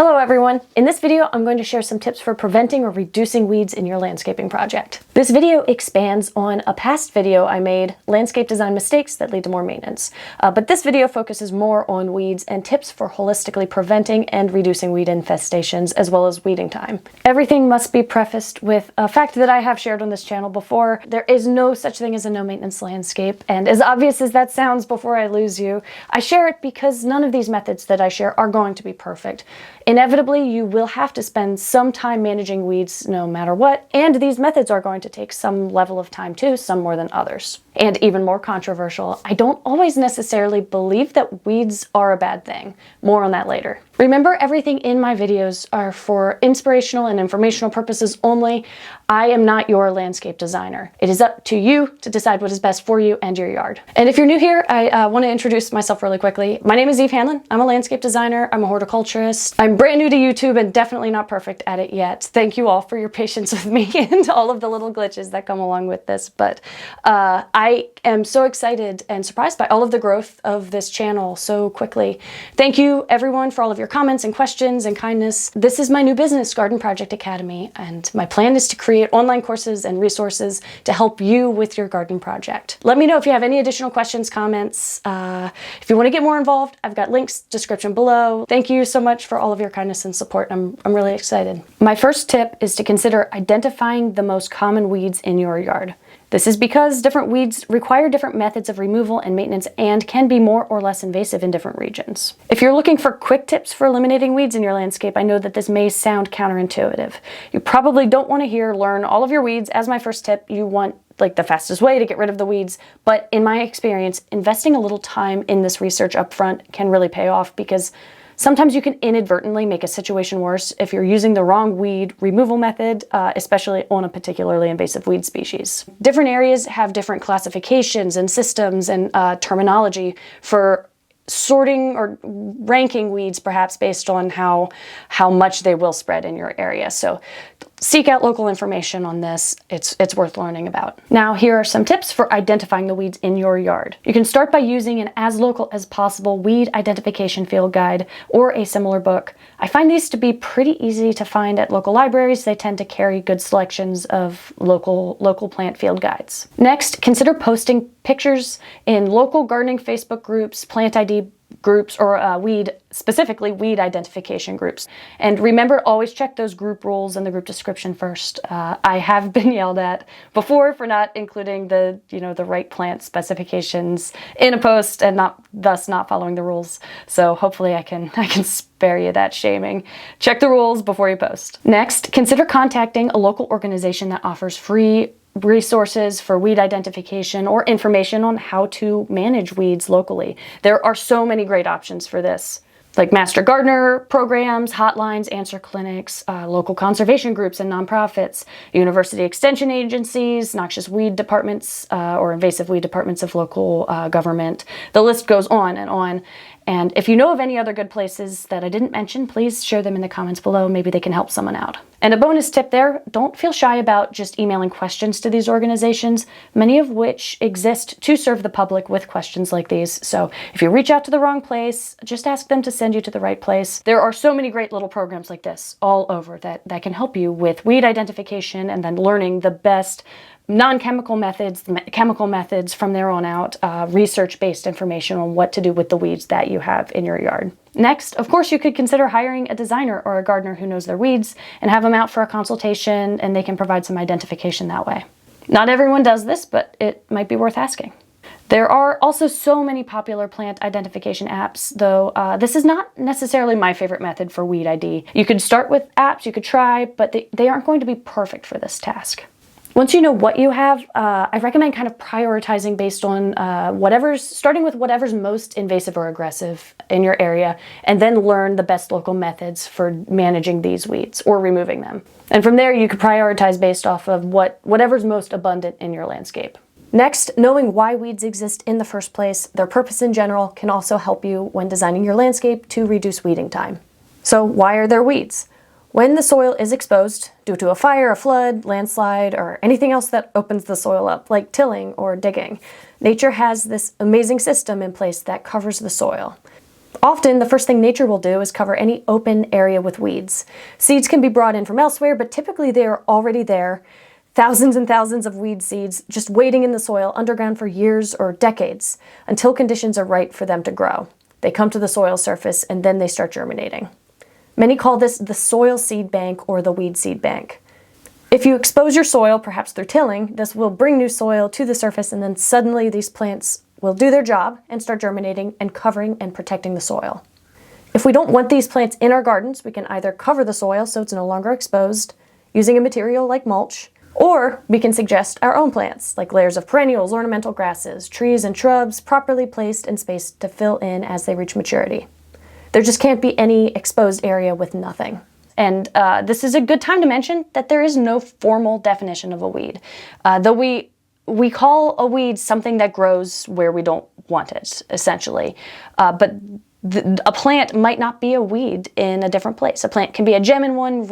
Hello everyone! In this video, I'm going to share some tips for preventing or reducing weeds in your landscaping project. This video expands on a past video I made, landscape design mistakes that lead to more maintenance. But this video focuses more on weeds and tips for holistically preventing and reducing weed infestations, as well as weeding time. Everything must be prefaced with a fact that I have shared on this channel before. There is no such thing as a no maintenance landscape, and as obvious as that sounds before I lose you, I share it because none of these methods that I share are going to be perfect. Inevitably, you will have to spend some time managing weeds no matter what, and these methods are going to take some level of time too, some more than others. And even more controversial, I don't always necessarily believe that weeds are a bad thing. More on that later. Remember, everything in my videos are for inspirational and informational purposes only. I am not your landscape designer. It is up to you to decide what is best for you and your yard. And if you're new here, I want to introduce myself really quickly. My name is Eve Hanlon. I'm a landscape designer. I'm a horticulturist. I'm brand new to YouTube and definitely not perfect at it yet. Thank you all for your patience with me and all of the little glitches that come along with this. But I am so excited and surprised by all of the growth of this channel so quickly. Thank you everyone for all of your comments and questions and kindness. This is my new business, Garden Project Academy, and my plan is to create online courses and resources to help you with your garden project. Let me know if you have any additional questions, comments. If you want to get more involved, I've got links, description below. Thank you so much for all of your kindness and support. I'm really excited. My first tip is to consider identifying the most common weeds in your yard. This is because different weeds require different methods of removal and maintenance and can be more or less invasive in different regions. If you're looking for quick tips for eliminating weeds in your landscape, I know that this may sound counterintuitive. You probably don't want to hear learn all of your weeds as my first tip. You want like the fastest way to get rid of the weeds. But in my experience, investing a little time in this research up front can really pay off, because sometimes you can inadvertently make a situation worse if you're using the wrong weed removal method, especially on a particularly invasive weed species. Different areas have different classifications and systems and terminology for sorting or ranking weeds, perhaps based on how much they will spread in your area. So seek out local information on this. It's worth learning about. Now, here are some tips for identifying the weeds in your yard. You can start by using an as local as possible weed identification field guide or a similar book. I find these to be pretty easy to find at local libraries. They tend to carry good selections of local plant field guides. Next, consider posting pictures in local gardening Facebook groups, plant ID groups, or specifically weed identification groups. And remember, always check those group rules and the group description first. I have been yelled at before for not including the right plant specifications in a post and thus not following the rules. So hopefully I can spare you that shaming. Check the rules before you post. Next, consider contacting a local organization that offers free resources for weed identification or information on how to manage weeds locally. There are so many great options for this, like master gardener programs, hotlines, answer clinics, local conservation groups and nonprofits, university extension agencies, noxious weed departments, or invasive weed departments of local government. The list goes on and on. And if you know of any other good places that I didn't mention, please share them in the comments below. Maybe they can help someone out. And a bonus tip there, don't feel shy about just emailing questions to these organizations, many of which exist to serve the public with questions like these. So if you reach out to the wrong place, just ask them to send you to the right place. There are so many great little programs like this all over that can help you with weed identification and then learning the best non-chemical methods, chemical methods from there on out, research-based information on what to do with the weeds that you have in your yard. Next, of course, you could consider hiring a designer or a gardener who knows their weeds and have them out for a consultation, and they can provide some identification that way. Not everyone does this, but it might be worth asking. There are also so many popular plant identification apps, though this is not necessarily my favorite method for weed ID. You could start with apps, you could try, but they aren't going to be perfect for this task. Once you know what you have, I recommend kind of prioritizing based on starting with whatever's most invasive or aggressive in your area, and then learn the best local methods for managing these weeds or removing them. And from there, you could prioritize based off of whatever's most abundant in your landscape. Next, knowing why weeds exist in the first place, their purpose in general, can also help you when designing your landscape to reduce weeding time. So why are there weeds? When the soil is exposed due to a fire, a flood, landslide, or anything else that opens the soil up, like tilling or digging, nature has this amazing system in place that covers the soil. Often, the first thing nature will do is cover any open area with weeds. Seeds can be brought in from elsewhere, but typically they are already there. Thousands and thousands of weed seeds just waiting in the soil underground for years or decades until conditions are right for them to grow. They come to the soil surface and then they start germinating. Many call this the soil seed bank or the weed seed bank. If you expose your soil, perhaps through tilling, this will bring new soil to the surface, and then suddenly these plants will do their job and start germinating and covering and protecting the soil. If we don't want these plants in our gardens, we can either cover the soil so it's no longer exposed using a material like mulch, or we can suggest our own plants, like layers of perennials, ornamental grasses, trees, and shrubs properly placed and spaced to fill in as they reach maturity. There just can't be any exposed area with nothing. And this is a good time to mention that there is no formal definition of a weed. Though we call a weed something that grows where we don't want it, essentially. But a plant might not be a weed in a different place. A plant can be a gem in one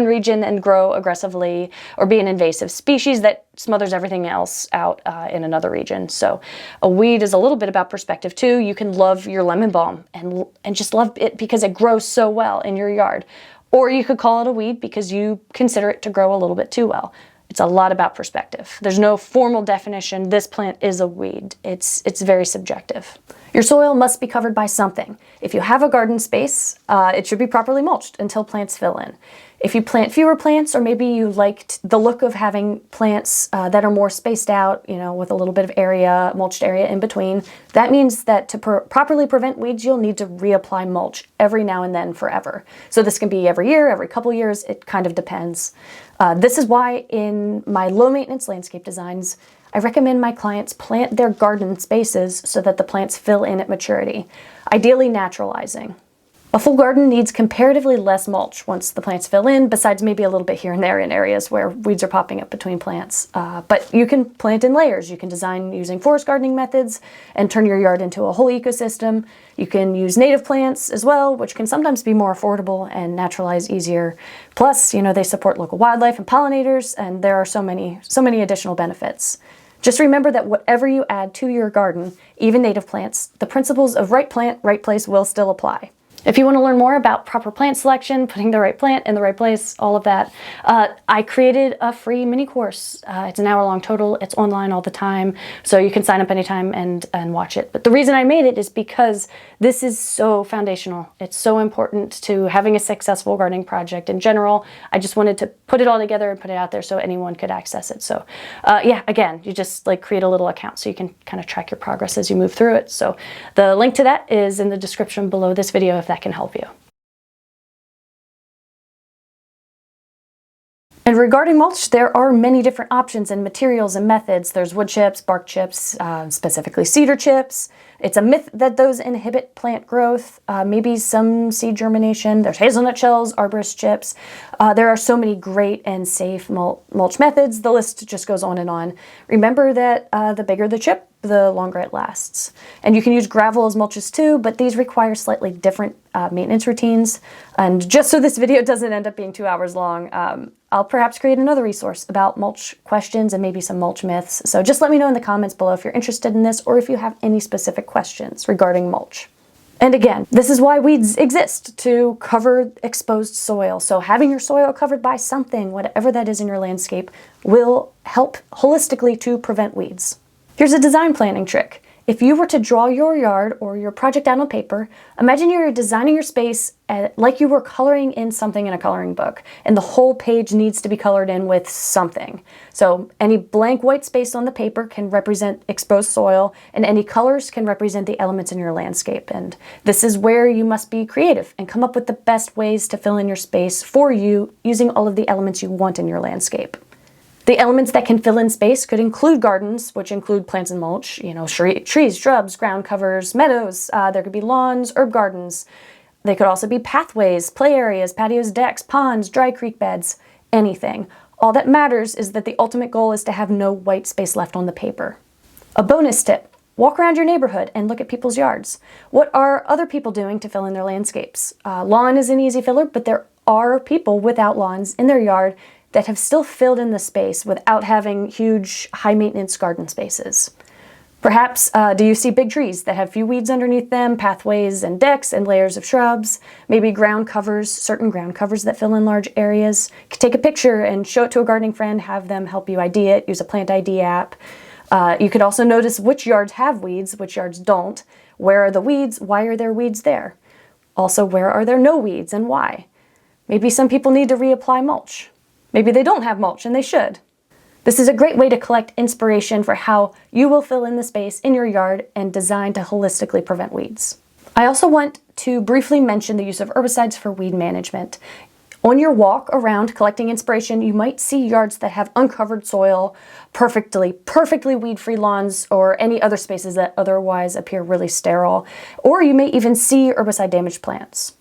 region and grow aggressively, or be an invasive species that smothers everything else out in another region. So a weed is a little bit about perspective too. You can love your lemon balm and just love it because it grows so well in your yard. Or you could call it a weed because you consider it to grow a little bit too well. It's a lot about perspective. There's no formal definition, this plant is a weed. It's very subjective. Your soil must be covered by something. If you have a garden space, it should be properly mulched until plants fill in. If you plant fewer plants, or maybe you liked the look of having plants that are more spaced out, with a little bit of area, mulched area in between, that means that to properly prevent weeds, you'll need to reapply mulch every now and then forever. So this can be every year, every couple years, it kind of depends. This is why in my low maintenance landscape designs, I recommend my clients plant their garden spaces so that the plants fill in at maturity, ideally naturalizing. A full garden needs comparatively less mulch once the plants fill in, besides maybe a little bit here and there in areas where weeds are popping up between plants. But you can plant in layers. You can design using forest gardening methods and turn your yard into a whole ecosystem. You can use native plants as well, which can sometimes be more affordable and naturalize easier. Plus, they support local wildlife and pollinators, and there are so many additional benefits. Just remember that whatever you add to your garden, even native plants, the principles of right plant, right place will still apply. If you want to learn more about proper plant selection, putting the right plant in the right place, all of that, I created a free mini course. It's an hour-long total. It's online all the time, so you can sign up anytime and watch it. But the reason I made it is because this is so foundational. It's so important to having a successful gardening project in general. I just wanted to put it all together and put it out there so anyone could access it. So yeah, again, you just create a little account so you can kind of track your progress as you move through it. So the link to that is in the description below this video if that can help you. And regarding mulch, there are many different options and materials and methods. There's wood chips, bark chips, specifically cedar chips. It's a myth that those inhibit plant growth, maybe some seed germination. There's hazelnut shells, arborist chips. There are so many great and safe mulch methods. The list just goes on and on. Remember that the bigger the chip, the longer it lasts. And you can use gravel as mulches too, but these require slightly different maintenance routines. And just so this video doesn't end up being 2 hours long, I'll perhaps create another resource about mulch questions and maybe some mulch myths. So just let me know in the comments below if you're interested in this or if you have any specific questions regarding mulch. And again, this is why weeds exist, to cover exposed soil. So having your soil covered by something, whatever that is in your landscape, will help holistically to prevent weeds. Here's a design planning trick. If you were to draw your yard or your project out on paper, imagine you're designing your space like you were coloring in something in a coloring book, and the whole page needs to be colored in with something. So any blank white space on the paper can represent exposed soil, and any colors can represent the elements in your landscape. And this is where you must be creative and come up with the best ways to fill in your space for you using all of the elements you want in your landscape. The elements that can fill in space could include gardens, which include plants and mulch, trees, shrubs, ground covers, meadows. There could be lawns, herb gardens. They could also be pathways, play areas, patios, decks, ponds, dry creek beds, anything. All that matters is that the ultimate goal is to have no white space left on the paper. A bonus tip: walk around your neighborhood and look at people's yards. What are other people doing to fill in their landscapes? Lawn is an easy filler, but there are people without lawns in their yard that have still filled in the space without having huge, high-maintenance garden spaces. Perhaps, do you see big trees that have few weeds underneath them, pathways and decks and layers of shrubs, maybe ground covers, certain ground covers that fill in large areas? You could take a picture and show it to a gardening friend, have them help you ID it, use a plant ID app. You could also notice which yards have weeds, which yards don't. Where are the weeds? Why are there weeds there? Also, where are there no weeds and why? Maybe some people need to reapply mulch. Maybe they don't have mulch and they should. This is a great way to collect inspiration for how you will fill in the space in your yard and design to holistically prevent weeds. I also want to briefly mention the use of herbicides for weed management. On your walk around collecting inspiration, you might see yards that have uncovered soil, perfectly weed-free lawns, or any other spaces that otherwise appear really sterile. Or you may even see herbicide-damaged plants.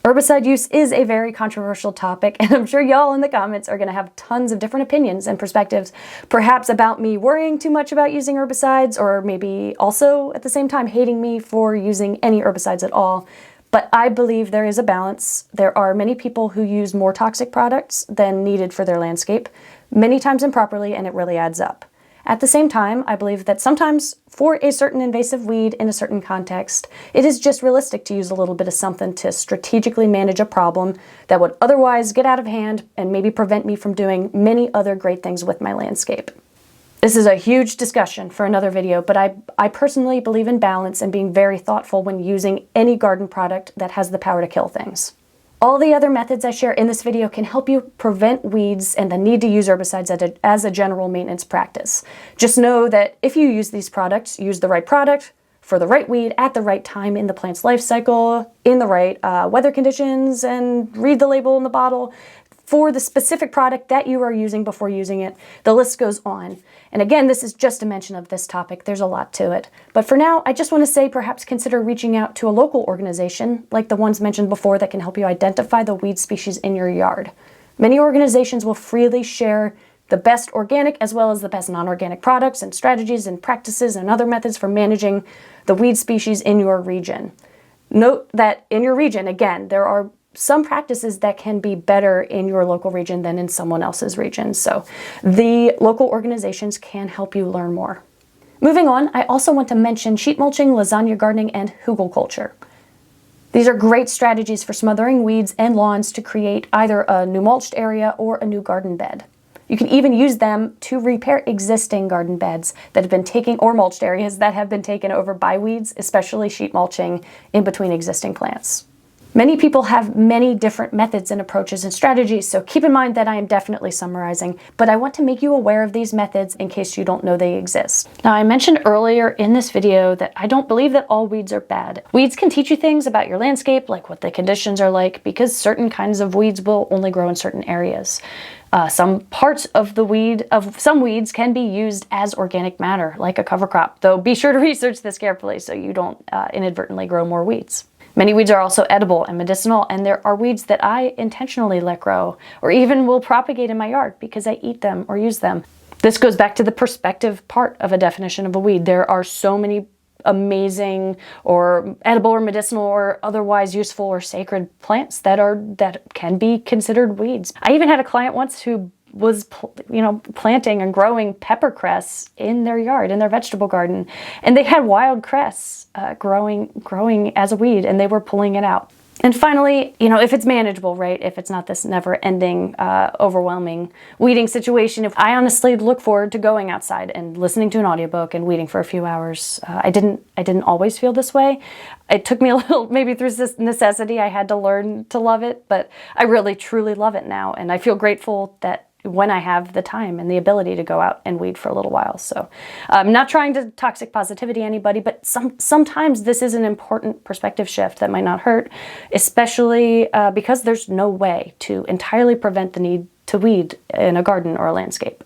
Herbicide use is a very controversial topic, and I'm sure y'all in the comments are going to have tons of different opinions and perspectives, perhaps about me worrying too much about using herbicides, or maybe also at the same time hating me for using any herbicides at all. But I believe there is a balance. There are many people who use more toxic products than needed for their landscape, many times improperly, and it really adds up. At the same time, I believe that sometimes for a certain invasive weed in a certain context, it is just realistic to use a little bit of something to strategically manage a problem that would otherwise get out of hand and maybe prevent me from doing many other great things with my landscape. This is a huge discussion for another video, but I personally believe in balance and being very thoughtful when using any garden product that has the power to kill things. All the other methods I share in this video can help you prevent weeds and the need to use herbicides as a general maintenance practice. Just know that if you use these products, use the right product for the right weed at the right time in the plant's life cycle, in the right weather conditions, and read the label in the bottle for the specific product that you are using before using it. The list goes on. And again, this is just a mention of this topic. There's a lot to it. But for now, I just want to say perhaps consider reaching out to a local organization, like the ones mentioned before, that can help you identify the weed species in your yard. Many organizations will freely share the best organic as well as the best non-organic products and strategies and practices and other methods for managing the weed species in your region. Note that in your region, again, there are some practices that can be better in your local region than in someone else's region. So the local organizations can help you learn more. Moving on, I also want to mention sheet mulching, lasagna gardening, and hugelkultur. These are great strategies for smothering weeds and lawns to create either a new mulched area or a new garden bed. You can even use them to repair existing garden beds that have been taken, or mulched areas that have been taken over by weeds, especially sheet mulching in between existing plants. Many people have many different methods and approaches and strategies, so keep in mind that I am definitely summarizing, but I want to make you aware of these methods in case you don't know they exist. Now, I mentioned earlier in this video that I don't believe that all weeds are bad. Weeds can teach you things about your landscape, like what the conditions are like, because certain kinds of weeds will only grow in certain areas. Some parts of some weeds can be used as organic matter, like a cover crop, though be sure to research this carefully so you don't inadvertently grow more weeds. Many weeds are also edible and medicinal, and there are weeds that I intentionally let grow, or even will propagate in my yard because I eat them or use them. This goes back to the perspective part of a definition of a weed. There are so many amazing or edible or medicinal or otherwise useful or sacred plants that can be considered weeds. I even had a client once who was planting and growing pepper cress in their yard, in their vegetable garden, and they had wild cress growing as a weed, and they were pulling it out. And finally, if it's manageable, right? If it's not this never-ending, overwhelming weeding situation, if I honestly look forward to going outside and listening to an audiobook and weeding for a few hours. I didn't always feel this way. It took me a little, maybe through this necessity, I had to learn to love it, but I really, truly love it now, and I feel grateful that when I have the time and the ability to go out and weed for a little while. So I'm not trying to toxic positivity anybody, but sometimes this is an important perspective shift that might not hurt, especially because there's no way to entirely prevent the need to weed in a garden or a landscape.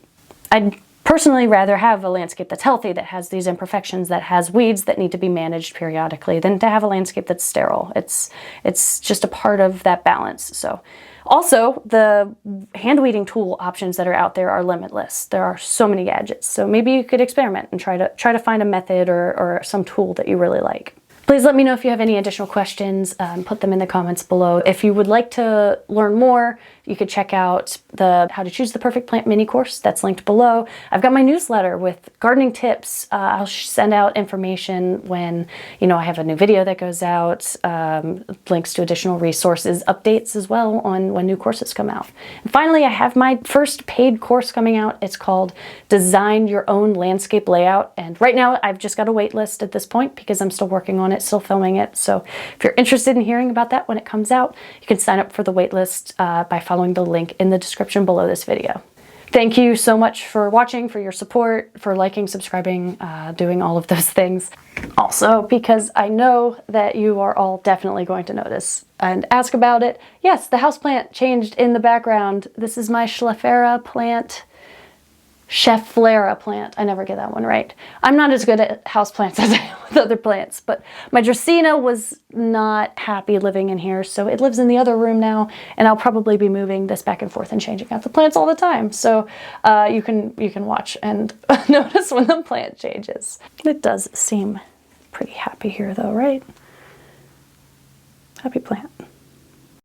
I'd personally rather have a landscape that's healthy, that has these imperfections, that has weeds that need to be managed periodically, than to have a landscape that's sterile. It's just a part of that balance. So also, the hand weeding tool options that are out there are limitless. There are so many gadgets. So maybe you could experiment and try to find a method or some tool that you really like. Please let me know if you have any additional questions. Put them in the comments below. If you would like to learn more, you could check out the How to Choose the Perfect Plant mini course that's linked below. I've got my newsletter with gardening tips. I'll send out information when, I have a new video that goes out, links to additional resources, updates as well on when new courses come out. And finally, I have my first paid course coming out. It's called Design Your Own Landscape Layout. And right now I've just got a wait list at this point because I'm still working on it, still filming it. So if you're interested in hearing about that when it comes out, you can sign up for the wait list by following the link in the description below this video. Thank you so much for watching, for your support, for liking, subscribing, doing all of those things. Also, because I know that you are all definitely going to notice and ask about it. Yes, the houseplant changed in the background. This is my Schefflera plant. Schefflera plant. I never get that one right. I'm not as good at houseplants as I am with other plants, but my Dracaena was not happy living in here, so it lives in the other room now, and I'll probably be moving this back and forth and changing out the plants all the time. So you can watch and notice when the plant changes. It does seem pretty happy here though, right? Happy plant.